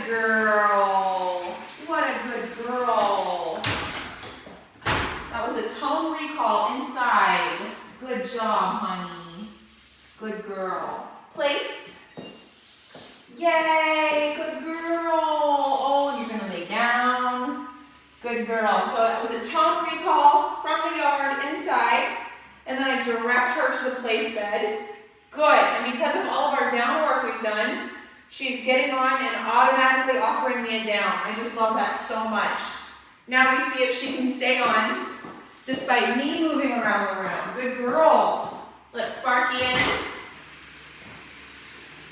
girl. What a good girl. That was a tone recall inside. Good job, honey. Good girl. Place. Yay, good girl. Oh, you're gonna lay down. Good girl. So that was a tone recall from the yard inside. And then I direct her to the place bed. Good. And because of all of our down work we've done, she's getting on and automatically offering me a down. I just love that so much. Now we see if she can stay on despite me moving around the room. Good girl. Let Sparky in.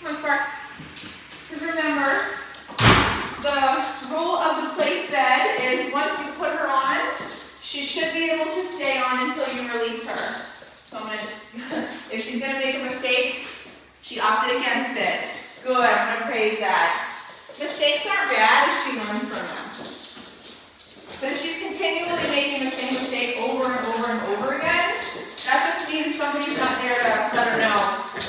Come on, Spark. Because remember, the rule of the place bed is once you put her on, she should be able to stay on until you release her. So I'm gonna, if she's gonna make a mistake, she opted against it. Good, I'm gonna praise that. Mistakes aren't bad if she learns from them. But if she's continually making the same mistake over and over and over again, that just means somebody's not there to let her know,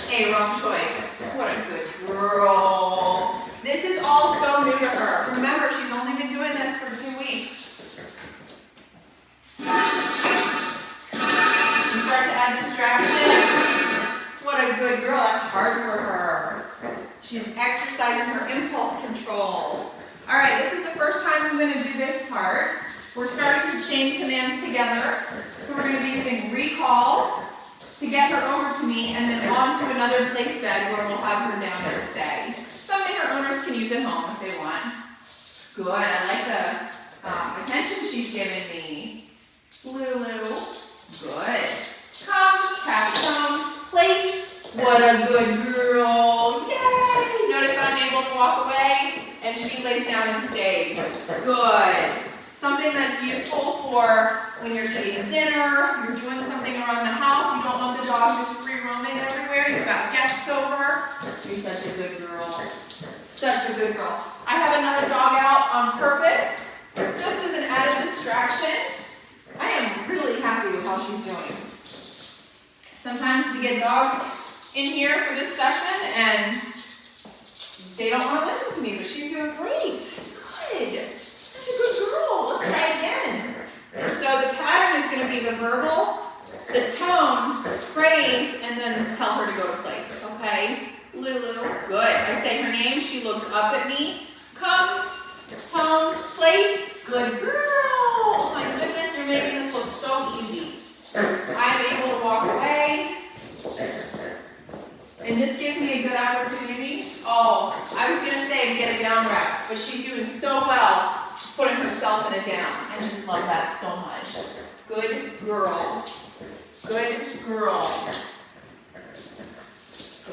hey, wrong choice. What a good girl. This is all so new to her. Remember, she's only been doing this for 2 weeks. You start to add distraction. What a good girl. That's hard for her. She's exercising her impulse control. All right, this is the first time I'm going to do this part. We're starting to chain commands together. So we're going to be using recall to get her over to me and then on to another place bed where we'll have her down and stay. Something her owners can use at home if they want. Good, I like the attention she's giving me. Lulu, good. Come, cat, come, place. What a good girl, yay! Notice I'm able to walk away and she lays down and stays. Good. Something that's useful for when you're eating dinner, you're doing something around the house, you don't want the dog just free roaming everywhere, you've got guests over. You're such a good girl. Such a good girl. I have another dog out on purpose, just as an added distraction. I am really happy with how she's doing. Sometimes we get dogs in here for this session and they don't want to listen to me, but she's doing great. Good. Such a good girl. Let's try it again. So the pattern is going to be the verbal, the tone, praise, and then tell her to go to place. Okay? Lulu. Good. I say her name. She looks up at me. Come. Tone. Place. Good girl. Oh my goodness. You're making this look so easy. I'm able to walk away. And this gives me a good opportunity. Oh, I was going to say to get a down wrap, but she's doing so well. She's putting herself in a down. I just love that so much. Good girl. Good girl.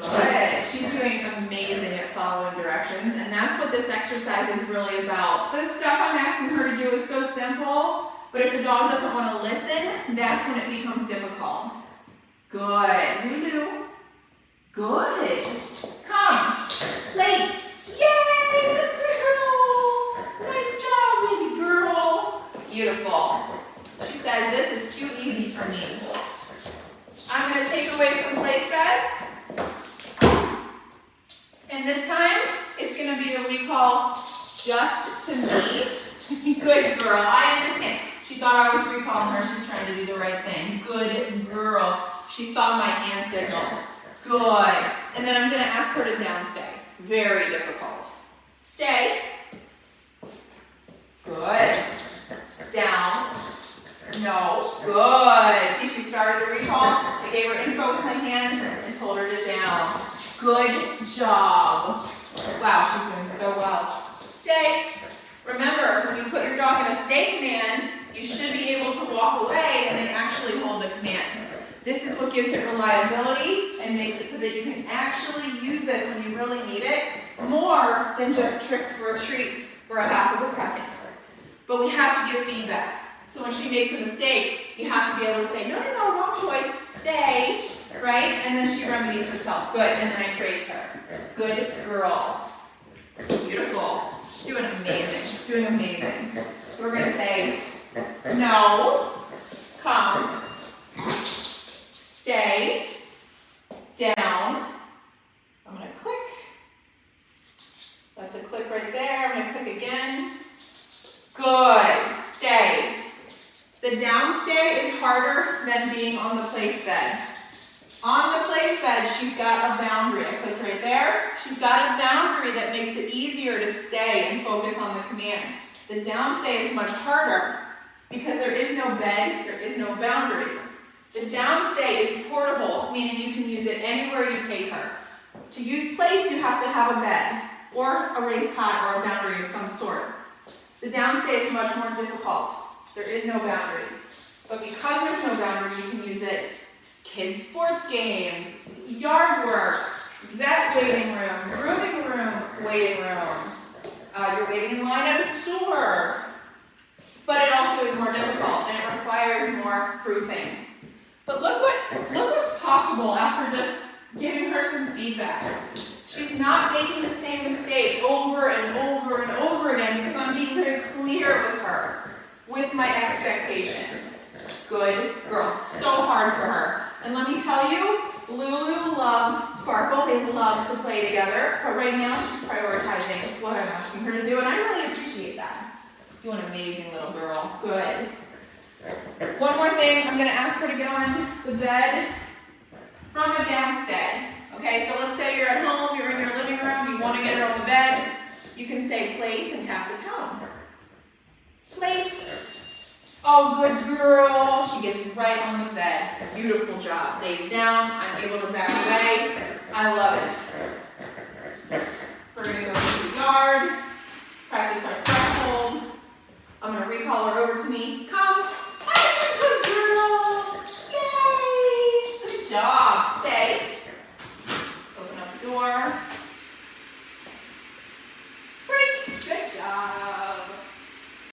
Good. She's doing amazing at following directions, and that's what this exercise is really about. The stuff I'm asking her to do is so simple, but if the dog doesn't want to listen, that's when it becomes difficult. Good. Lulu. Good. Come. Place. Yay! Good girl. Nice job, baby girl. Beautiful. She said, this is too easy for me. I'm going to take away some place beds. And this time, it's going to be a recall just to me. Good girl. I understand. She thought I was recalling her. She's trying to do the right thing. Good girl. She saw my hand signal. Good. And then I'm going to ask her to down stay. Very difficult. Stay. Good. Down. No. Good. See, she started to recall. I gave her info with my hand and told her to down. Good job. Wow, she's doing so well. Stay. Remember, when you put your dog in a stay command, you should be able to walk away and then actually hold the command. This is what gives it reliability and makes it so that you can actually use this when you really need it, more than just tricks for a treat for a half of a second. But we have to give feedback. So when she makes a mistake, you have to be able to say, no, wrong choice, stay, right? And then she remedies herself. Good, and then I praise her. Good girl. Beautiful. Doing amazing. Doing amazing. So we're going to say, no, come, stay, down. I'm going to click. That's a click right there. than being on the place bed. On the place bed, she's got a boundary. I click right there. She's got a boundary that makes it easier to stay and focus on the command. The downstay is much harder because there is no bed, there is no boundary. The downstay is portable, meaning you can use it anywhere you take her. To use place, you have to have a bed or a raised cot or a boundary of some sort. The downstay is much more difficult. There is no boundary. But because there's no boundary, you can use it kids' sports games, yard work, vet waiting room, grooming room, waiting room. You're waiting in line at a store. But it also is more difficult and it requires more proofing. But look what's possible after just giving her some feedback. She's not making the same mistake over and over and over again because I'm being very clear with her, with my expectations. Good girl. So hard for her. And let me tell you, Lulu loves Sparkle. They love to play together. But right now, she's prioritizing what I'm asking her to do. And I really appreciate that. You're an amazing little girl. Good. One more thing. I'm going to ask her to get on the bed from a downstay. Okay, so let's say you're at home, you're in your living room, you want to get her on the bed. You can say place and tap the tone. Place. Oh, good girl. She gets right on the bed. Beautiful job. Lays down. I'm able to back away. I love it. We're going to go to the yard. Practice our threshold. I'm going to recall her over to me. Come. I'm a good girl. Yay. Good job. Stay. Open up the door. Break. Good job.